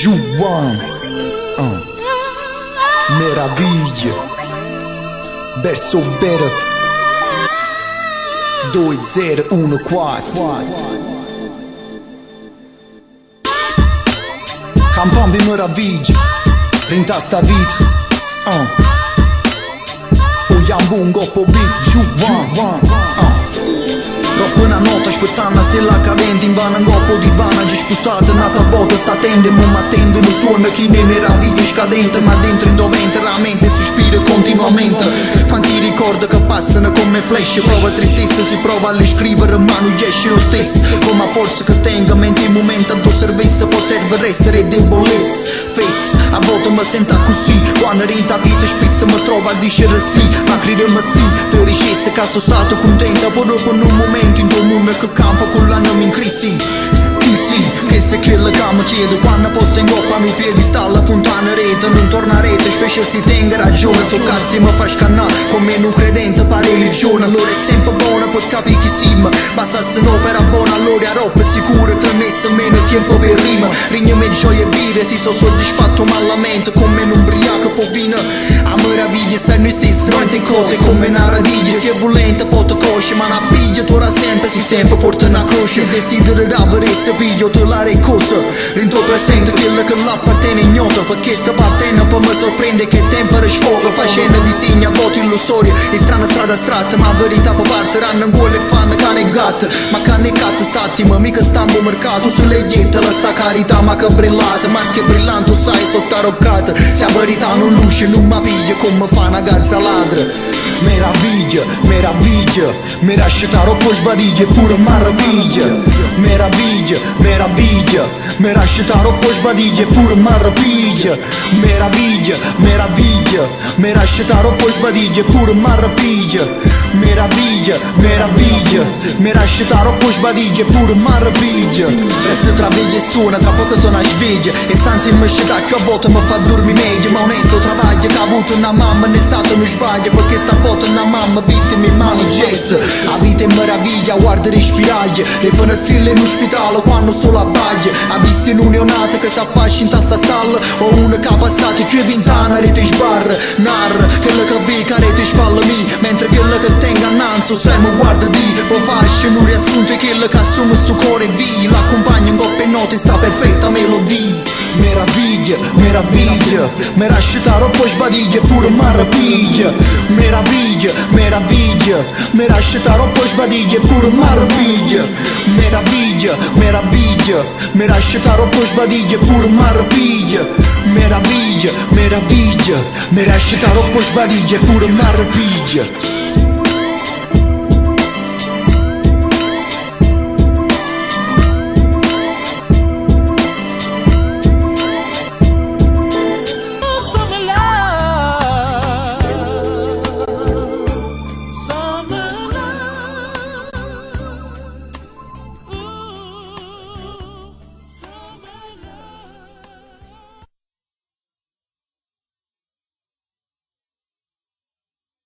Juan, meraviglia, verso vero 2014. Campam pe meraviglia, prin sta vita. O iam bungo po beat, Juan. Până notă și pătana stella cadente in vana în gopo di vana già spostata nata volta sta tende ma attende non suona chi ne meraviglia scadente ma dentro in dovente la mente sospira continuamente quanti ricordi che passano come flash prova tristezza si prova a scrivere ma non riesce lo stesso come a forza che tenga mentre il momento a tuo servizio può servire essere debolezza face a volte mi sento così quando rinta vita spesso mi trovo a dicere sì ma credere sì te riuscisse che sono stato contento poi dopo in un momento in tuo mondo che campa con l'anima in crisi. Chi sì, che se quello che mi chiedo quando posto in coppa mi piedi sta alla puntana rete non torna rete specie si tenga ragione so cazzi mi fa scannare come non credente per religione allora è sempre buona per capire chi siamo basta se no per buona allora roba sicura te messo meno tempo per rima rigno me gioia e bire si so soddisfatto malamente come non ubriaco può vino a meraviglia sai noi stessi non te cose come una radiglia si è volente pot cosce ma una piglia tu ora sempre si sempre porta una croce desidera avere se piglio te la ricosa in tuo presente quello che l'appartiene ignoto perché sta partendo poi mi sorprende che tempo risfoga facendo disegni a voto illusorio è strana strada stratta ma verità poi partiranno in gol e fanno cane e gatto ma cane e gatto stati ma mica stampo mercato sulle ghette la sta carità ma che brillata ma che brillante sai sotto arroccata se a verità non luce non mi piglia come fa una gazza ladra meraviglia meraviglia mi lascia troppo sbadiglia pure maraviglia meraviglia meraviglia mi lascia troppo sbadiglia pure maraviglia meraviglia meraviglia mi lascia troppo sbadiglia pure maraviglia meraviglia meraviglia mi lascia troppo sbadiglia pure maraviglia resta tra veglia e suona tra poco sono a sveglia e stanza in mescita che a volte mi fa dormire meglio ma onesto travaglio che ha avuto una mamma ne è stato non sbaglia perché sta volta una mamma vittime mani gesta a vita è meraviglia guarda respiraglia le finestrelle in ospedale quando solo abbaglia ha visto in un neonato che si affascia in tasta stalla o uno che ha passato più 20 anni rete sbarra narra quello che vede che rete spalla mi mentre quello che tenga annanzo se mi guarda di poi fascia un riassunto e quello che assume sto cuore vi l'accompagna in coppe note sta perfetta melodia meraviglia meraviglia mi lascia troppo sbadiglia pure maraviglia meraviglia meraviglia mi lascia troppo sbadiglia pure maraviglia meraviglia meraviglia mi lascia troppo sbadiglia pure maraviglia meraviglia meraviglia mi lascia troppo sbadiglia pure maraviglia